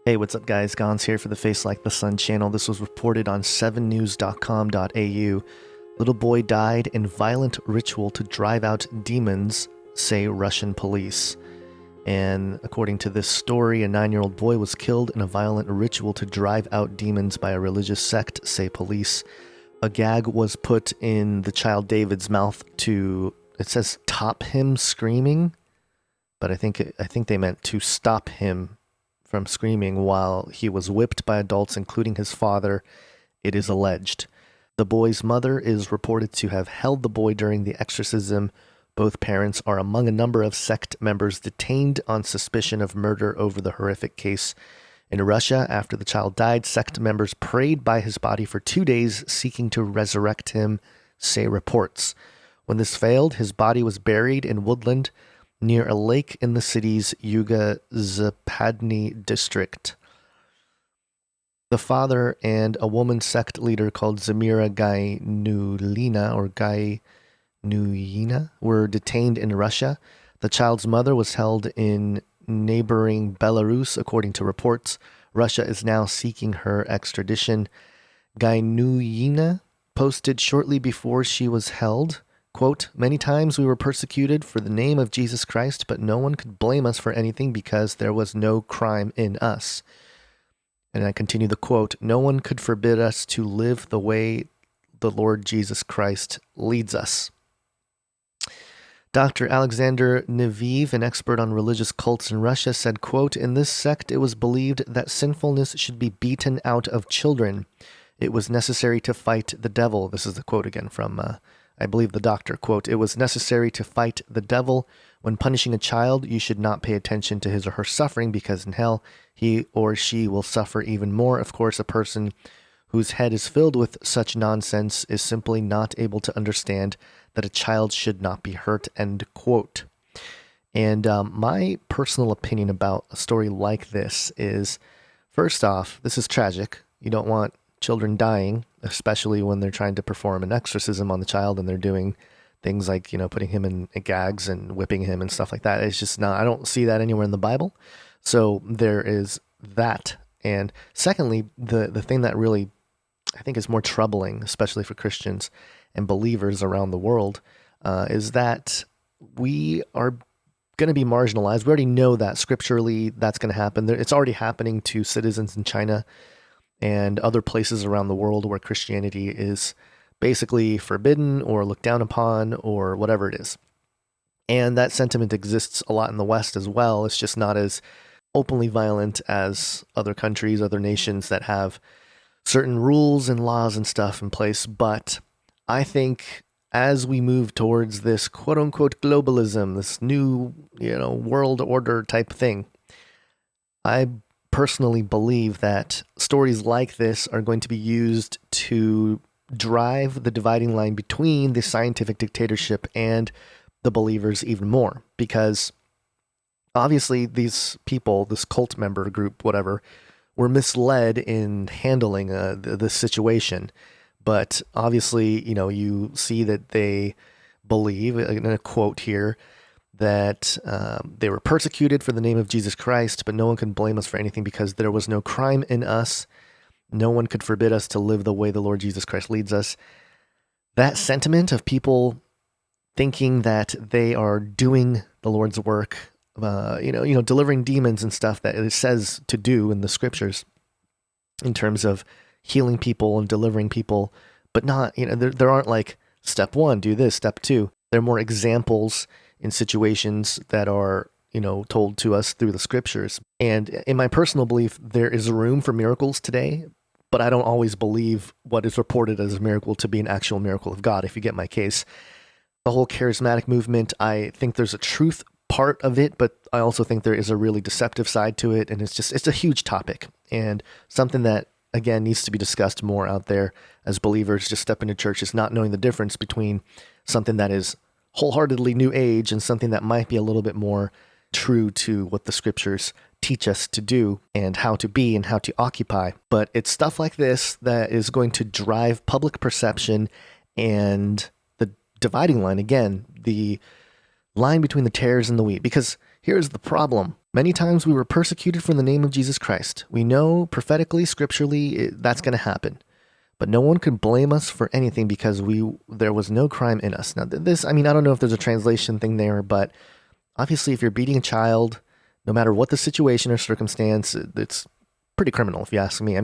Hey, what's up, guys? Gons here for the FaceLikeTheSun channel. This was reported on 7news.com.au. Little boy died in violent ritual to drive out demons, say Russian police. And according to this story, a 9-year-old boy was killed in a violent ritual to drive out demons by a religious sect, say police. A gag was put in the child David's mouth to, it says, top him screaming, but I think they meant to stop him from screaming while he was whipped by adults, including his father, it is alleged. The boy's mother is reported to have held the boy during the exorcism. Both parents are among a number of sect members detained on suspicion of murder over the horrific case. In Russia, after the child died, sect members prayed by his body for 2 days, seeking to resurrect him, say reports. When this failed, his body was buried in woodland near a lake in the city's Yuga-Zapadny district. The father and a woman sect leader called Zamira Gaynulina were detained in Russia. The child's mother was held in neighboring Belarus, according to reports. Russia is now seeking her extradition. Gaynulina posted shortly before she was held, quote, "Many times we were persecuted for the name of Jesus Christ, but no one could blame us for anything because there was no crime in us." And I continue the quote, "No one could forbid us to live the way the Lord Jesus Christ leads us." Dr. Alexander Neviv, an expert on religious cults in Russia, said, quote, "In this sect, it was believed that sinfulness should be beaten out of children. It was necessary to fight the devil." This is the quote again from I believe the doctor, quote, "It was necessary to fight the devil. When punishing a child, you should not pay attention to his or her suffering because in hell, he or she will suffer even more. Of course, a person whose head is filled with such nonsense is simply not able to understand that a child should not be hurt," end quote. And my personal opinion about a story like this is, first off, this is tragic. You don't want children dying, especially when they're trying to perform an exorcism on the child and they're doing things like, putting him in gags and whipping him and stuff like that. It's just not, I don't see that anywhere in the Bible. So there is that. And secondly, the thing that really I think is more troubling, especially for Christians and believers around the world, is that we are going to be marginalized. We already know that scripturally that's going to happen. It's already happening to citizens in China and other places around the world where Christianity is basically forbidden or looked down upon or whatever it is. And that sentiment exists a lot in the West as well. It's just not as openly violent as other countries, other nations that have certain rules and laws and stuff in place. But I think as we move towards this quote unquote globalism, this new, world order type thing, I personally believe that stories like this are going to be used to drive the dividing line between the scientific dictatorship and the believers even more. Because obviously these people, this cult member group, whatever, were misled in handling this situation. But obviously, you see that they believe, in a quote here, that they were persecuted for the name of Jesus Christ, but no one can blame us for anything because there was no crime in us. No one could forbid us to live the way the Lord Jesus Christ leads us. That sentiment of people thinking that they are doing the Lord's work, delivering demons and stuff that it says to do in the scriptures in terms of healing people and delivering people, but not, there aren't like step 1, do this, step 2. There are more examples in situations that are, told to us through the scriptures. And in my personal belief, there is room for miracles today, but I don't always believe what is reported as a miracle to be an actual miracle of God, if you get my case. The whole charismatic movement, I think there's a truth part of it, but I also think there is a really deceptive side to it. And it's a huge topic and something that, again, needs to be discussed more out there as believers just step into churches, not knowing the difference between something that is wholeheartedly new age and something that might be a little bit more true to what the scriptures teach us to do and how to be and how to occupy. But it's stuff like this that is going to drive public perception and the dividing line, again, the line between the tares and the wheat. Because Here's the problem. Many times we were persecuted for the name of Jesus Christ. We know prophetically, scripturally, that's going to happen. But no one could blame us for anything because there was no crime in us. Now this, I don't know if there's a translation thing there, but obviously if you're beating a child, no matter what the situation or circumstance, it's pretty criminal if you ask me.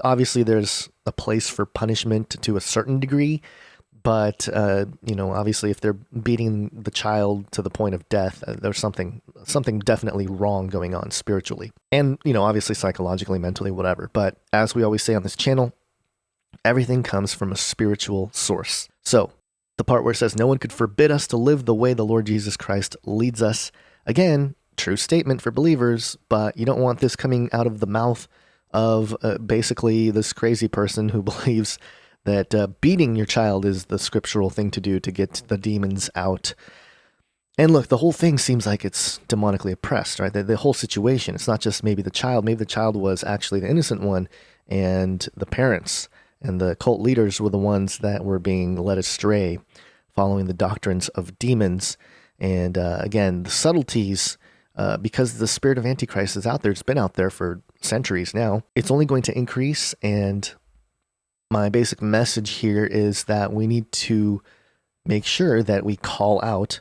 Obviously there's a place for punishment to a certain degree, but obviously if they're beating the child to the point of death, there's something definitely wrong going on spiritually. And, obviously psychologically, mentally, whatever. But as we always say on this channel, everything comes from a spiritual source. So the part where it says no one could forbid us to live the way the Lord Jesus Christ leads us. Again, true statement for believers, but you don't want this coming out of the mouth of basically this crazy person who believes that beating your child is the scriptural thing to do to get the demons out. And look, the whole thing seems like it's demonically oppressed, right? The whole situation, it's not just maybe the child. Maybe the child was actually the innocent one, and the parents and the cult leaders were the ones that were being led astray, following the doctrines of demons. And again, the subtleties, because the spirit of Antichrist is out there, it's been out there for centuries now, it's only going to increase. And my basic message here is that we need to make sure that we call out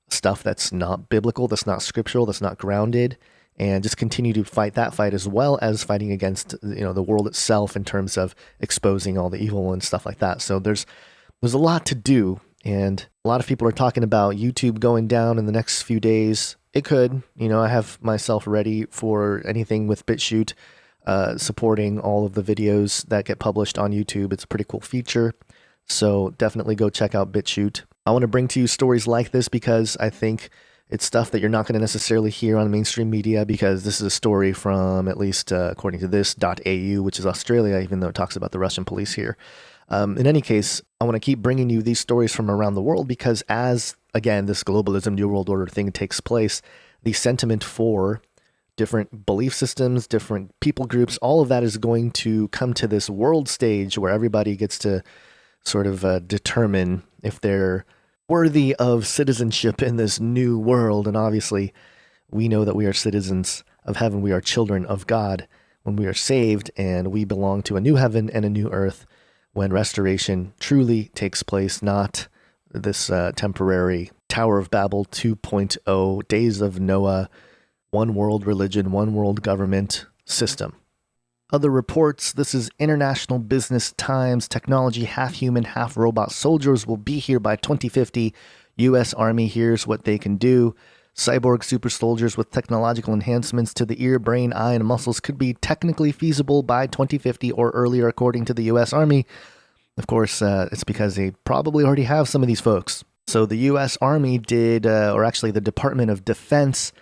stuff that's not biblical, that's not scriptural, that's not grounded, and just continue to fight that fight as well as fighting against, the world itself in terms of exposing all the evil and stuff like that. So there's a lot to do, and a lot of people are talking about YouTube going down in the next few days. It could, I have myself ready for anything with BitChute, supporting all of the videos that get published on YouTube. It's a pretty cool feature, so definitely go check out BitChute. I want to bring to you stories like this because I think it's stuff that you're not going to necessarily hear on mainstream media, because this is a story from, at least according to this, .au, which is Australia, even though it talks about the Russian police here. In any case, I want to keep bringing you these stories from around the world because as, again, this globalism, New World Order thing takes place, the sentiment for different belief systems, different people groups, all of that is going to come to this world stage where everybody gets to sort of determine if they're worthy of citizenship in this new world. And obviously, we know that we are citizens of heaven. We are children of God when we are saved, and we belong to a new heaven and a new earth when restoration truly takes place, not this temporary Tower of Babel 2.0, Days of Noah, one world religion, one world government system. Other reports, this is International Business Times. Technology, half human, half robot soldiers will be here by 2050. U.S. Army, here's what they can do. Cyborg super soldiers with technological enhancements to the ear, brain, eye, and muscles could be technically feasible by 2050 or earlier, according to the U.S. Army. Of course, it's because they probably already have some of these folks. So the U.S. Army did, or actually the Department of Defense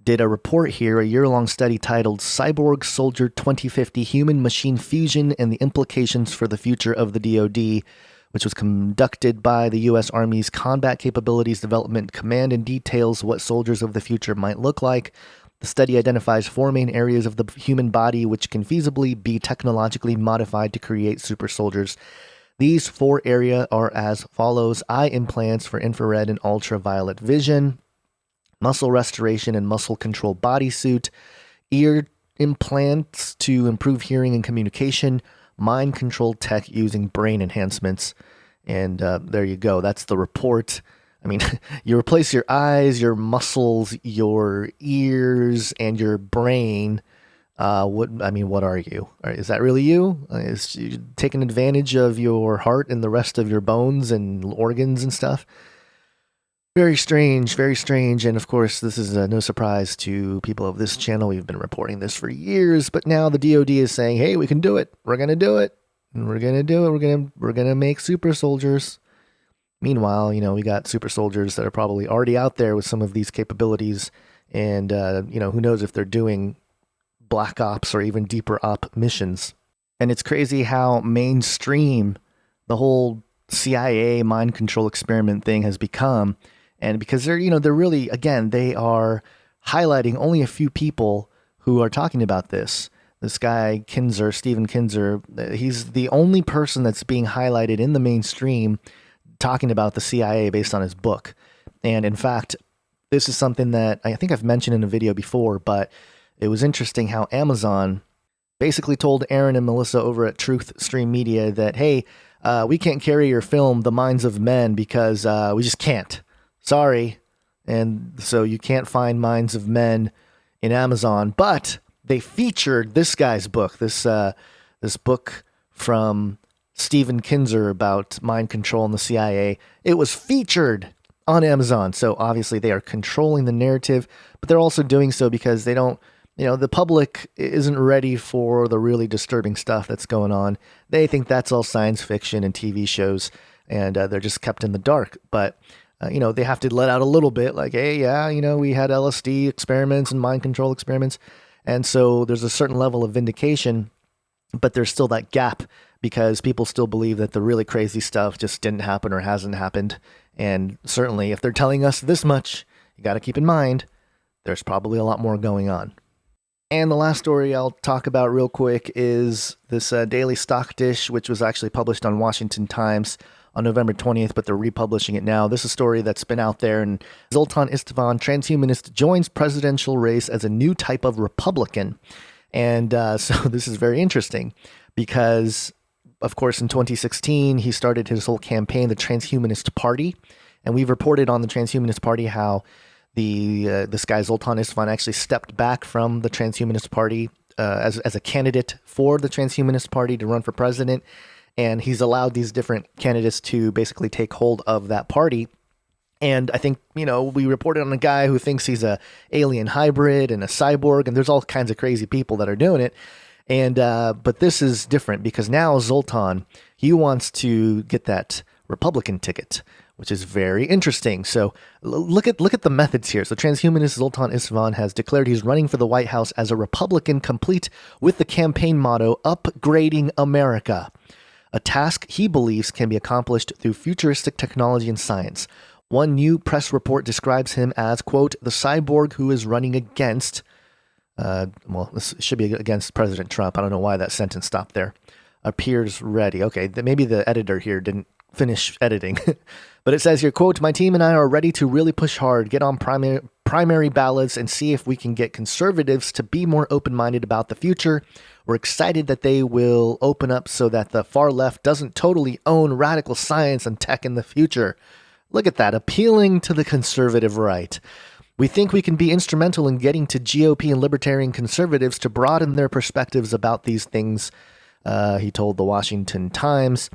did a report here, a year-long study titled Cyborg Soldier 2050 Human-Machine Fusion and the Implications for the Future of the DoD, which was conducted by the U.S. Army's Combat Capabilities Development Command and details what soldiers of the future might look like. The study identifies 4 main areas of the human body which can feasibly be technologically modified to create super soldiers. These 4 areas are as follows: eye implants for infrared and ultraviolet vision, muscle restoration and muscle control bodysuit, ear implants to improve hearing and communication, mind control tech using brain enhancements. And there you go. That's the report. You replace your eyes, your muscles, your ears, and your brain. What are you? Is that really you? Is you taking advantage of your heart and the rest of your bones and organs and stuff? Very strange, very strange. And of course, this is no surprise to people of this channel. We've been reporting this for years, but now the DoD is saying, hey, we can do it. We're going to do it. And we're going to do it. We're going to make super soldiers. Meanwhile, we got super soldiers that are probably already out there with some of these capabilities. And, who knows if they're doing black ops or even deeper op missions. And it's crazy how mainstream the whole CIA mind control experiment thing has become. And because they're really, again, they are highlighting only a few people who are talking about this. This guy, Stephen Kinzer, he's the only person that's being highlighted in the mainstream talking about the CIA based on his book. And in fact, This is something that I think I've mentioned in a video before, but it was interesting how Amazon basically told Aaron and Melissa over at Truth Stream Media that, hey, we can't carry your film, The Minds of Men, because we just can't. Sorry. And so you can't find Minds of Men in Amazon, but they featured this guy's book, this book from Stephen Kinzer about mind control in the CIA. It was featured on Amazon. So obviously they are controlling the narrative, but they're also doing so because they don't, the public isn't ready for the really disturbing stuff that's going on. They think that's all science fiction and TV shows, and they're just kept in the dark. But, they have to let out a little bit like, hey, yeah, we had LSD experiments and mind control experiments. And so there's a certain level of vindication, but there's still that gap because people still believe that the really crazy stuff just didn't happen or hasn't happened. And certainly if they're telling us this much, you got to keep in mind, there's probably a lot more going on. And the last story I'll talk about real quick is this Daily Stock Dish, which was actually published on Washington Times on November 20th, but they're republishing it now. This is a story that's been out there, and Zoltan Istvan, transhumanist, joins presidential race as a new type of Republican. And so this is very interesting because, of course, in 2016, he started his whole campaign, the Transhumanist Party. And we've reported on the Transhumanist Party how this guy Zoltan Istvan actually stepped back from the Transhumanist Party as a candidate for the Transhumanist Party to run for president. And he's allowed these different candidates to basically take hold of that party. And I think, we reported on a guy who thinks he's a alien hybrid and a cyborg, and there's all kinds of crazy people that are doing it. And but this is different because now Zoltan, he wants to get that Republican ticket, which is very interesting. So look at the methods here. So transhumanist Zoltan Istvan has declared he's running for the White House as a Republican, complete with the campaign motto, "Upgrading America," a task he believes can be accomplished through futuristic technology and science. One new press report describes him as, quote, the cyborg who is running against, this should be against President Trump. I don't know why that sentence stopped there. Appears ready. Okay, maybe the editor here didn't finish editing. But it says here, quote, my team and I are ready to really push hard, get on primary ballots, and see if we can get conservatives to be more open-minded about the future. We're excited that they will open up so that the far left doesn't totally own radical science and tech in the future. Look at that, appealing to the conservative right. We think we can be instrumental in getting to GOP and libertarian conservatives to broaden their perspectives about these things, he told the Washington Times.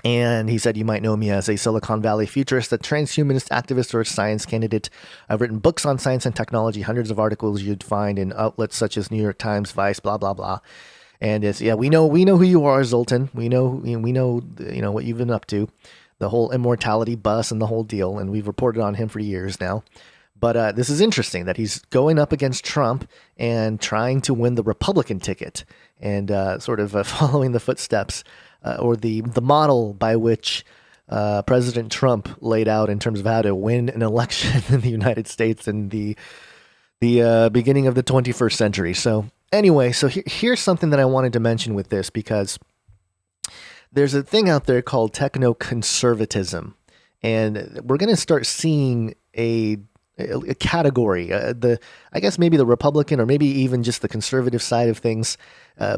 And he said, you might know me as a Silicon Valley futurist, a transhumanist activist, or a science candidate. I've written books on science and technology, hundreds of articles you'd find in outlets such as New York Times, Vice, blah, blah, blah. And it's, we know who you are, Zoltan. We know, what you've been up to, the whole immortality bus and the whole deal. And we've reported on him for years now. But this is interesting that he's going up against Trump and trying to win the Republican ticket and sort of following the footsteps or the model by which President Trump laid out in terms of how to win an election in the United States in the beginning of the 21st century. So anyway, here's something that I wanted to mention with this, because there's a thing out there called techno-conservatism, and we're going to start seeing a category, I guess maybe the Republican or maybe even just the conservative side of things,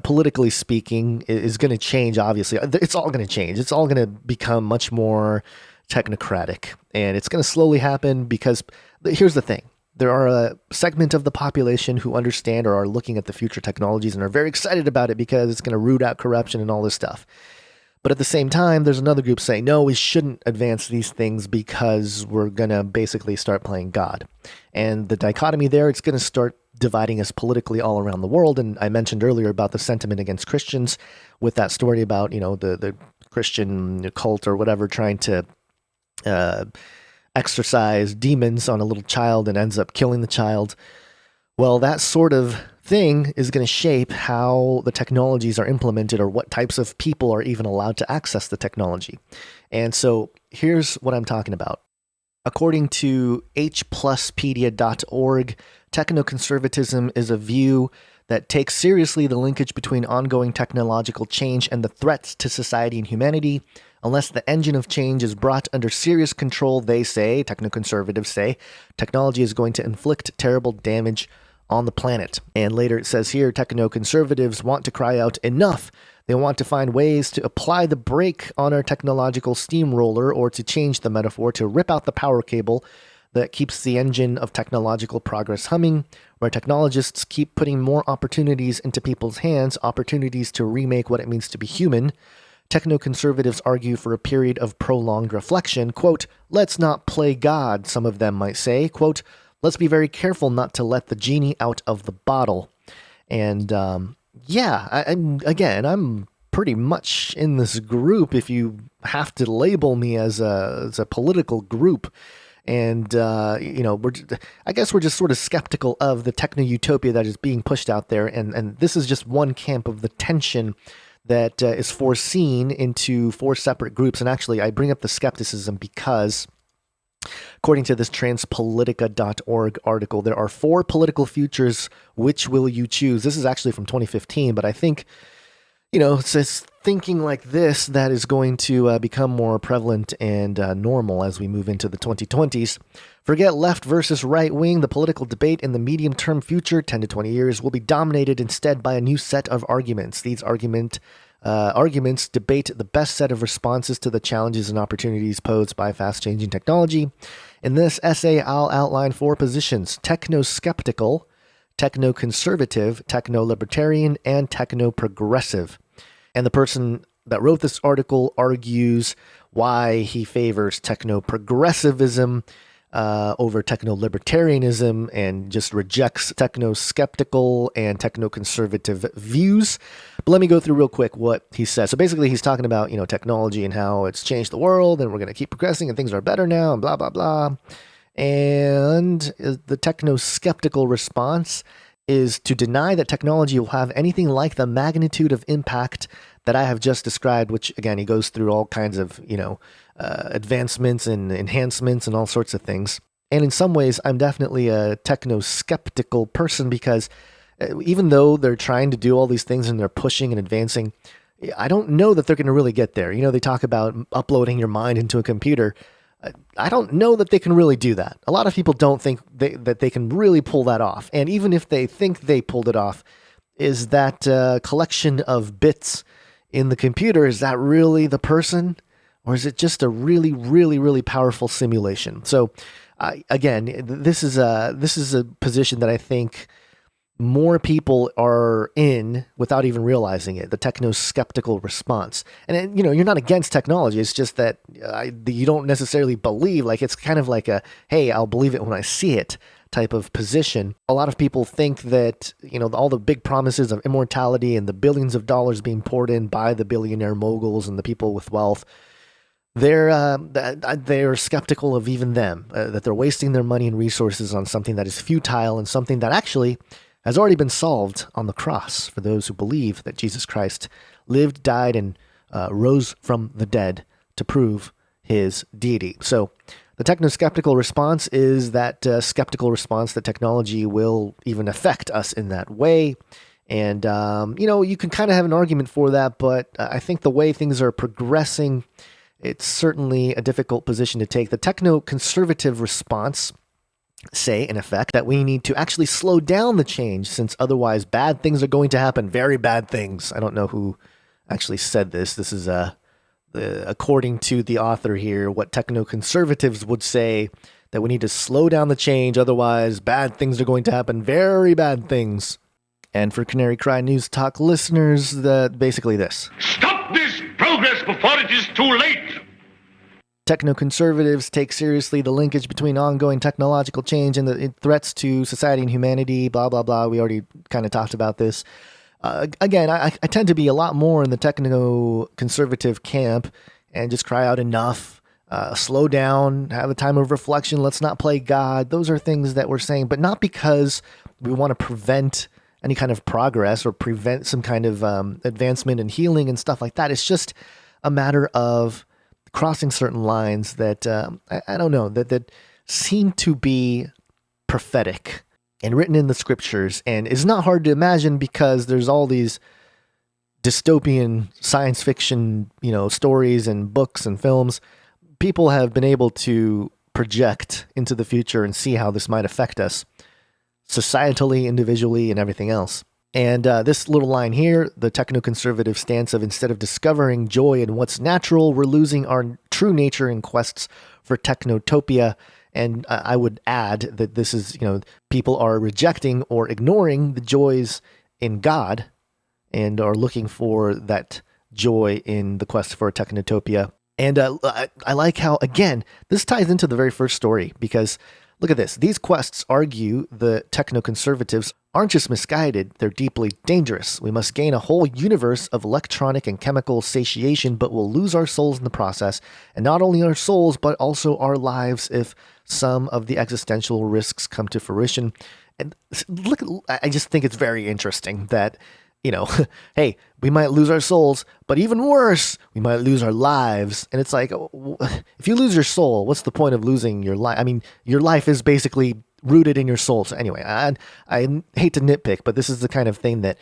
politically speaking, is going to change. Obviously, it's all going to change. It's all going to become much more technocratic, and it's going to slowly happen because here's the thing. There are a segment of the population who understand or are looking at the future technologies and are very excited about it because it's going to root out corruption and all this stuff. But at the same time, there's another group saying, no, we shouldn't advance these things because we're going to basically start playing God. And the dichotomy there, it's going to start dividing us politically all around the world. And I mentioned earlier about the sentiment against Christians with that story about, the Christian cult or whatever trying to exorcise demons on a little child and ends up killing the child. Well, that sort of thing is going to shape how the technologies are implemented or what types of people are even allowed to access the technology. And so here's what I'm talking about. According to hpluspedia.org, technoconservatism is a view that takes seriously the linkage between ongoing technological change and the threats to society and humanity. Unless the engine of change is brought under serious control, they say, technoconservatives say, technology is going to inflict terrible damage on the planet. And later it says here, technoconservatives want to cry out, enough! They want to find ways to apply the brake on our technological steamroller, or to change the metaphor, to rip out the power cable that keeps the engine of technological progress humming, where technologists keep putting more opportunities into people's hands, opportunities to remake what it means to be human. Technoconservatives argue for a period of prolonged reflection. Quote, let's not play God, some of them might say. Quote, let's be very careful not to let the genie out of the bottle. And I'm pretty much in this group if you have to label me as a political group. And, I guess we're just sort of skeptical of the techno-utopia that is being pushed out there. And this is just one camp of the tension that is foreseen into four separate groups. And actually, I bring up the skepticism because, according to this transpolitica.org article, there are 4 political futures. Which will you choose? This is actually from 2015, but I think, it's this thinking like this that is going to become more prevalent and normal as we move into the 2020s. Forget left versus right wing. The political debate in the medium-term future, 10 to 20 years, will be dominated instead by a new set of arguments. These arguments debate the best set of responses to the challenges and opportunities posed by fast-changing technology. In this essay, I'll outline 4 positions: techno-skeptical, techno-conservative, technolibertarian, and techno-progressive. And the person that wrote this article argues why he favors techno-progressivism over techno-libertarianism, and just rejects techno-skeptical and techno-conservative views. But let me go through real quick what he says. So basically he's talking about, technology and how it's changed the world and we're going to keep progressing and things are better now and blah, blah, blah. And the techno-skeptical response is to deny that technology will have anything like the magnitude of impact that I have just described, which, again, he goes through all kinds of, advancements and enhancements and all sorts of things. And in some ways, I'm definitely a techno-skeptical person because even though they're trying to do all these things and they're pushing and advancing, I don't know that they're going to really get there. They talk about uploading your mind into a computer. I don't know that they can really do that. A lot of people don't think that they can really pull that off. And even if they think they pulled it off, is that collection of bits in the computer, is that really the person? Or is it just a really, really, really powerful simulation? So again, this is a position that I think more people are in without even realizing it, the techno-skeptical response. And, you're not against technology. It's just that you don't necessarily believe, it's kind of like a, hey, I'll believe it when I see it type of position. A lot of people think that, all the big promises of immortality and the billions of dollars being poured in by the billionaire moguls and the people with wealth, they're skeptical of even them, that they're wasting their money and resources on something that is futile and something that actually has already been solved on the cross for those who believe that Jesus Christ lived, died, and rose from the dead to prove his deity. So the techno-skeptical response is that skeptical response that technology will even affect us in that way. And, you can kind of have an argument for that, but I think the way things are progressing, it's certainly a difficult position to take. The techno-conservative response say, in effect, that we need to actually slow down the change, since otherwise bad things are going to happen, very bad things. I don't know who actually said this. This is according to the author here, what technoconservatives would say, that we need to slow down the change, otherwise bad things are going to happen, very bad things. And for Canary Cry News Talk listeners, basically this. Stop this progress before it is too late! Technoconservatives take seriously the linkage between ongoing technological change and the threats to society and humanity, blah, blah, blah. We already kind of talked about this. Again, I tend to be a lot more in the techno-conservative camp and just cry out enough, slow down, have a time of reflection, let's not play God. Those are things that we're saying, but not because we want to prevent any kind of progress or prevent some kind of advancement and healing and stuff like that. It's just a matter of crossing certain lines that, I don't know, that seem to be prophetic. and written in the scriptures. And it's not hard to imagine because there's all these dystopian science fiction, stories and books and films. People have been able to project into the future and see how this might affect us societally, individually, and everything else. And this little line here, the technoconservative stance of instead of discovering joy in what's natural, we're losing our true nature in quests for technotopia. And I would add that this is, people are rejecting or ignoring the joys in God and are looking for that joy in the quest for technotopia. And I like how, again, this ties into the very first story because look at this. These quests argue the technoconservatives aren't just misguided, they're deeply dangerous. We must gain a whole universe of electronic and chemical satiation, but we'll lose our souls in the process. And not only our souls, but also our lives if some of the existential risks come to fruition. And look, I just think it's very interesting that, hey, we might lose our souls, but even worse, we might lose our lives. And it's like, if you lose your soul, what's the point of losing your life? I mean, your life is basically rooted in your soul. So anyway, I hate to nitpick, but this is the kind of thing that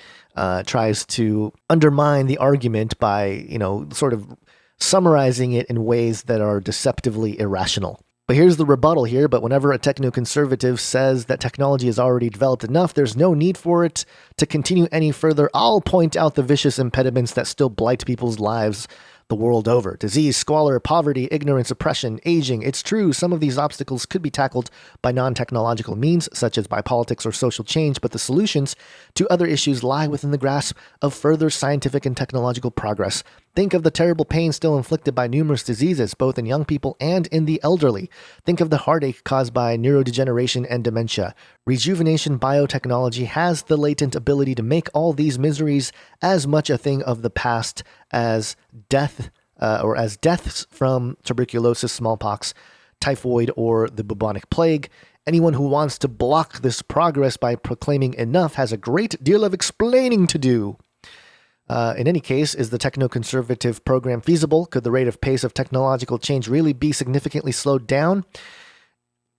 tries to undermine the argument by, sort of summarizing it in ways that are deceptively irrational. But here's the rebuttal here. But whenever a technoconservative says that technology is already developed enough, there's no need for it to continue any further. I'll point out the vicious impediments that still blight people's lives the world over. Disease, squalor, poverty, ignorance, oppression, aging. It's true, some of these obstacles could be tackled by non-technological means, such as by politics or social change, but the solutions to other issues lie within the grasp of further scientific and technological progress. Think of the terrible pain still inflicted by numerous diseases, both in young people and in the elderly. Think of the heartache caused by neurodegeneration and dementia. Rejuvenation biotechnology has the latent ability to make all these miseries as much a thing of the past as death, or as deaths from tuberculosis, smallpox, typhoid, or the bubonic plague. Anyone who wants to block this progress by proclaiming enough has a great deal of explaining to do. In any case, is the technoconservative program feasible? Could the rate of pace of technological change really be significantly slowed down?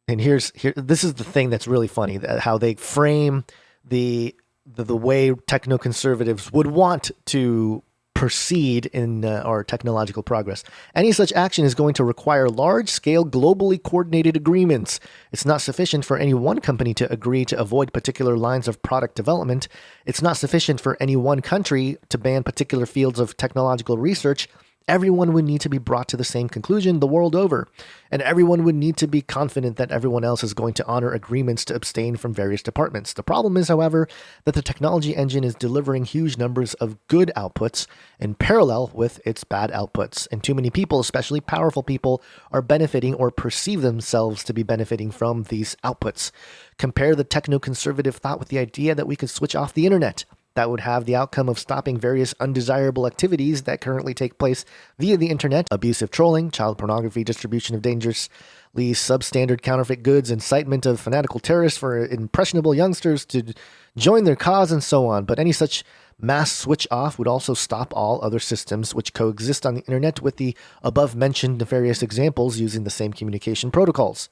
And this is the thing that's really funny, how they frame the way technoconservatives would want to proceed in our technological progress. Any such action is going to require large-scale, globally coordinated agreements. It's not sufficient for any one company to agree to avoid particular lines of product development. It's not sufficient for any one country to ban particular fields of technological research. Everyone would need to be brought to the same conclusion the world over, and everyone would need to be confident that everyone else is going to honor agreements to abstain from various departments. The problem is, however, that the technology engine is delivering huge numbers of good outputs in parallel with its bad outputs, and too many people, especially powerful people, are benefiting or perceive themselves to be benefiting from these outputs. Compare the technoconservative thought with the idea that we could switch off the internet. That would have the outcome of stopping various undesirable activities that currently take place via the internet: abusive trolling, child pornography, distribution of dangerously substandard counterfeit goods, incitement of fanatical terrorists for impressionable youngsters to join their cause, and so on. But any such mass switch off would also stop all other systems which coexist on the internet with the above-mentioned nefarious examples using the same communication protocols.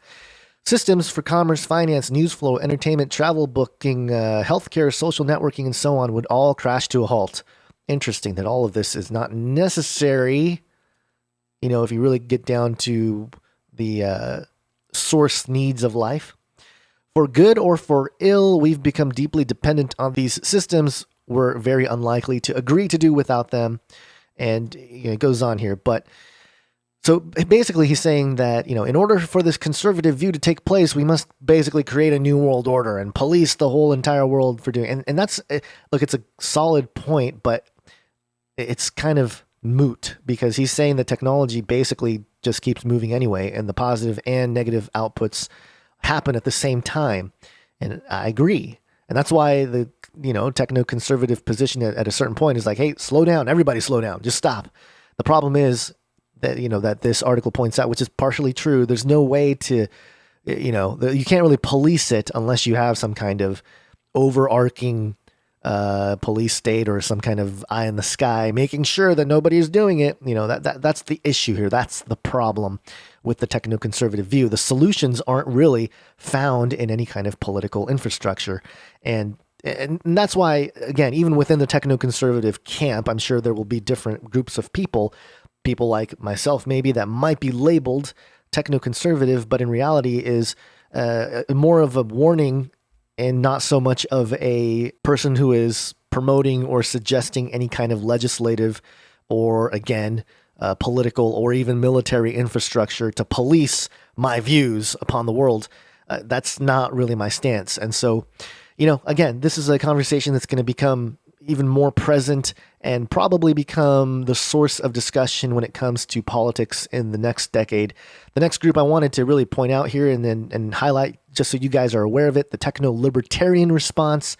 Systems for commerce, finance, news flow, entertainment, travel booking, healthcare, social networking, and so on would all crash to a halt. Interesting that all of this is not necessary, if you really get down to the source needs of life. For good or for ill, we've become deeply dependent on these systems. We're very unlikely to agree to do without them. And it goes on here, but so basically he's saying that, in order for this conservative view to take place, we must basically create a new world order and police the whole entire world for doing. And that's, look, it's a solid point, but it's kind of moot because he's saying that technology basically just keeps moving anyway, and the positive and negative outputs happen at the same time. And I agree. And that's why the, technoconservative position at a certain point is like, hey, slow down, everybody slow down, just stop. The problem is that, that this article points out, which is partially true, there's no way to, you can't really police it unless you have some kind of overarching police state or some kind of eye in the sky, making sure that nobody's doing it. That's the issue here. That's the problem with the techno-conservative view. The solutions aren't really found in any kind of political infrastructure. And that's why, again, even within the techno-conservative camp, I'm sure there will be different groups of people like myself maybe, that might be labeled techno-conservative, but in reality is more of a warning and not so much of a person who is promoting or suggesting any kind of legislative or, again, political or even military infrastructure to police my views upon the world. That's not really my stance. And so, again, this is a conversation that's going to become even more present and probably become the source of discussion when it comes to politics in the next decade. The next group I wanted to really point out here and highlight, just so you guys are aware of it, the techno-libertarian response,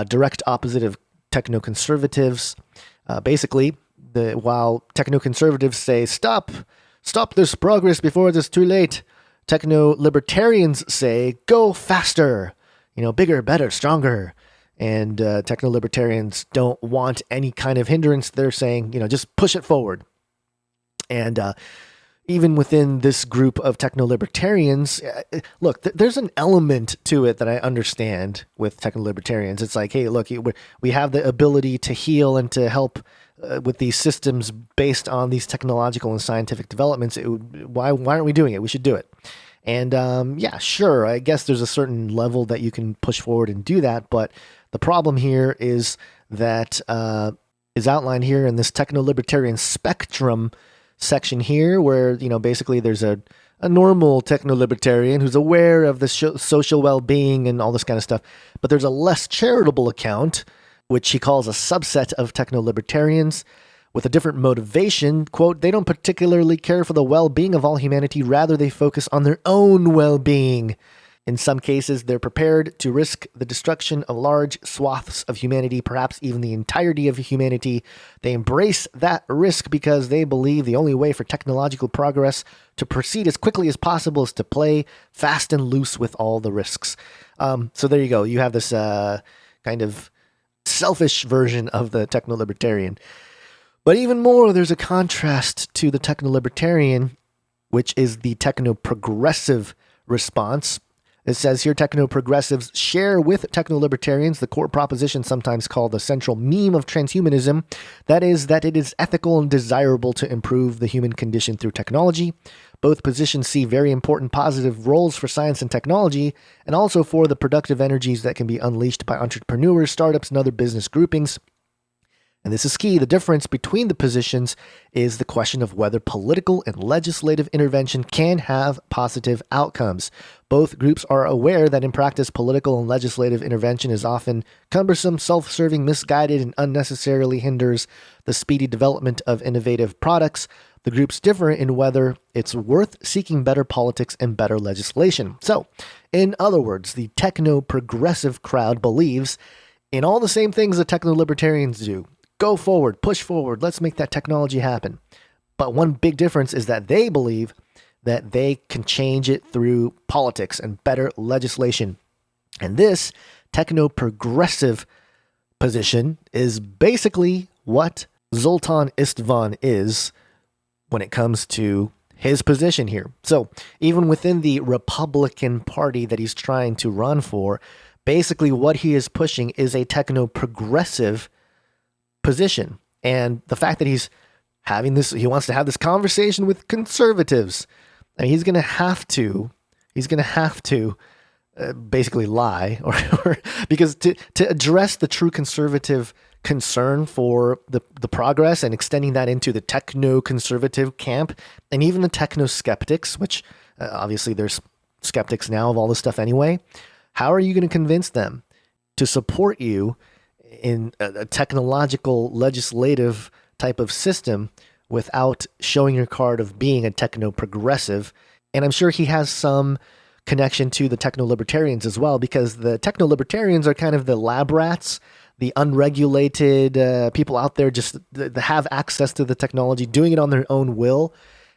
direct opposite of techno-conservatives. Basically, while techno-conservatives say, stop this progress before it is too late, techno-libertarians say, go faster, bigger, better, stronger. And techno-libertarians don't want any kind of hindrance. They're saying, just push it forward. And even within this group of techno-libertarians, look, there's an element to it that I understand with techno-libertarians. It's like, hey, look, we have the ability to heal and to help with these systems based on these technological and scientific developments. Why aren't we doing it? We should do it. And yeah, sure, I guess there's a certain level that you can push forward and do that, but the problem here is that is outlined here in this techno-libertarian spectrum section here, where, basically there's a normal techno-libertarian who's aware of the social well-being and all this kind of stuff, but there's a less charitable account, which he calls a subset of techno-libertarians, with a different motivation. Quote, they don't particularly care for the well-being of all humanity, rather they focus on their own well-being. In some cases, they're prepared to risk the destruction of large swaths of humanity, perhaps even the entirety of humanity. They embrace that risk because they believe the only way for technological progress to proceed as quickly as possible is to play fast and loose with all the risks. So there you go. You have this kind of selfish version of the techno-libertarian. But even more, there's a contrast to the techno-libertarian, which is the techno-progressive response. It says here, techno-progressives share with techno-libertarians the core proposition sometimes called the central meme of transhumanism. That is, that it is ethical and desirable to improve the human condition through technology. Both positions see very important positive roles for science and technology, and also for the productive energies that can be unleashed by entrepreneurs, startups, and other business groupings. And this is key. The difference between the positions is the question of whether political and legislative intervention can have positive outcomes. Both groups are aware that in practice, political and legislative intervention is often cumbersome, self-serving, misguided, and unnecessarily hinders the speedy development of innovative products. The groups differ in whether it's worth seeking better politics and better legislation. So, in other words, the techno-progressive crowd believes in all the same things that techno-libertarians do. Go forward, push forward, let's make that technology happen. But one big difference is that they believe that they can change it through politics and better legislation. And this techno-progressive position is basically what Zoltan Istvan is when it comes to his position here. So even within the Republican Party that he's trying to run for, basically what he is pushing is a techno-progressive position. And the fact that he's having this, he wants to have this conversation with conservatives. I mean, he's going to have to basically lie or because to address the true conservative concern for the progress and extending that into the techno-conservative camp and even the technosceptics, which obviously there's skeptics now of all this stuff anyway. How are you going to convince them to support you in a technological legislative type of system without showing your card of being a techno-progressive? And I'm sure he has some connection to the techno-libertarians as well, because the techno-libertarians are kind of the lab rats, the unregulated people out there just that have access to the technology, doing it on their own will.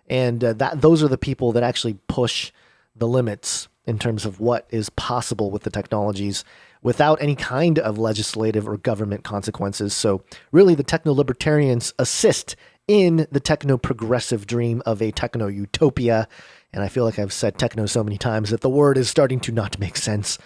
And those are the people that actually push the limits in terms of what is possible with the technologies without any kind of legislative or government consequences. So really the technolibertarians assist in the techno-progressive dream of a techno-utopia. And I feel like I've said techno so many times that the word is starting to not make sense.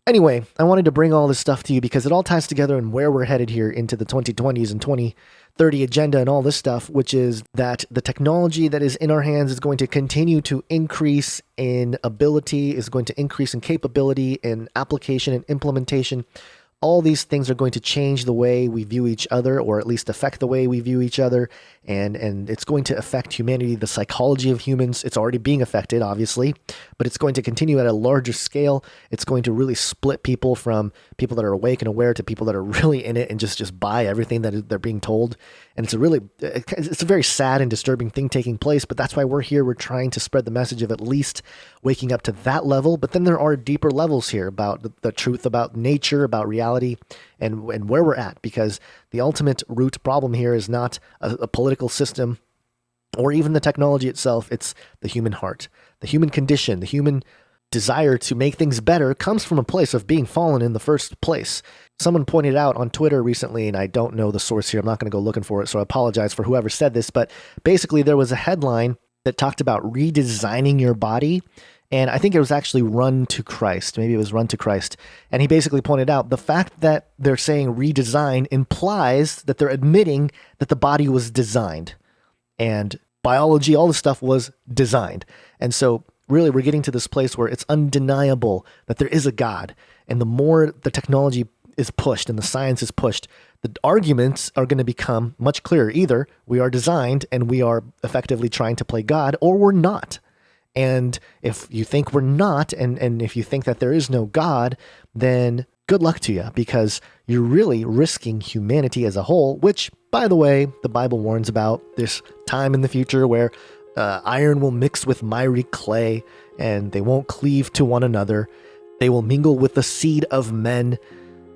Anyway, I wanted to bring all this stuff to you because it all ties together in where we're headed here into the 2020s and 2030 agenda and all this stuff, which is that the technology that is in our hands is going to continue to increase in ability, is going to increase in capability, in application and implementation. All these things are going to change the way we view each other, or at least affect the way we view each other. And it's going to affect humanity, the psychology of humans. It's already being affected, obviously, but it's going to continue at a larger scale. It's going to really split people from people that are awake and aware to people that are really in it and just buy everything that they're being told. And it's a very sad and disturbing thing taking place, but that's why we're here. We're trying to spread the message of at least waking up to that level. But then there are deeper levels here about the truth about nature, about reality, and where we're at, because the ultimate root problem here is not a political system or even the technology itself. It's the human heart, the human condition, the human desire to make things better comes from a place of being fallen in the first place. Someone pointed out on Twitter recently, and I don't know the source here, I'm not going to go looking for it, so I apologize for whoever said this, but basically there was a headline that talked about redesigning your body, and I think it was actually Run to Christ. Maybe it was Run to Christ. And he basically pointed out the fact that they're saying redesign implies that they're admitting that the body was designed. And biology, all this stuff was designed. And so really we're getting to this place where it's undeniable that there is a God. And the more the technology is pushed and the science is pushed, the arguments are going to become much clearer. Either we are designed and we are effectively trying to play God, or we're not. And if you think we're not, and if you think that there is no God, then good luck to you, because you're really risking humanity as a whole, which, by the way, the Bible warns about this time in the future where iron will mix with miry clay, and they won't cleave to one another. They will mingle with the seed of men.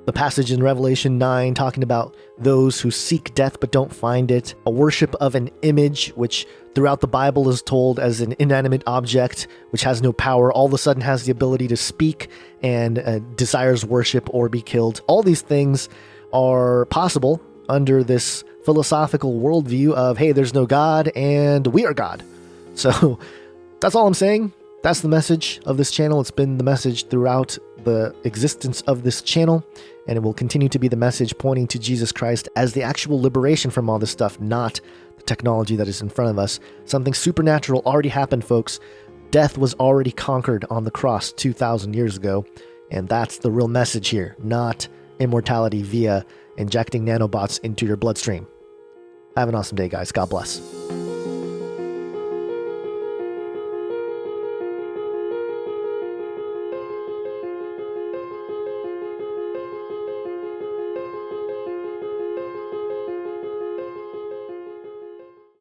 The passage in Revelation 9 talking about those who seek death but don't find it. A worship of an image, which throughout the Bible is told as an inanimate object, which has no power, all of a sudden has the ability to speak and desires worship or be killed. All these things are possible under this philosophical worldview of, hey, there's no God and we are God. So that's all I'm saying. That's the message of this channel. It's been the message throughout the existence of this channel, and it will continue to be the message pointing to Jesus Christ as the actual liberation from all this stuff, not the technology that is in front of us. Something supernatural already happened, folks. Death was already conquered on the cross 2,000 years ago, and that's the real message here, not immortality via injecting nanobots into your bloodstream. Have an awesome day, guys. God bless.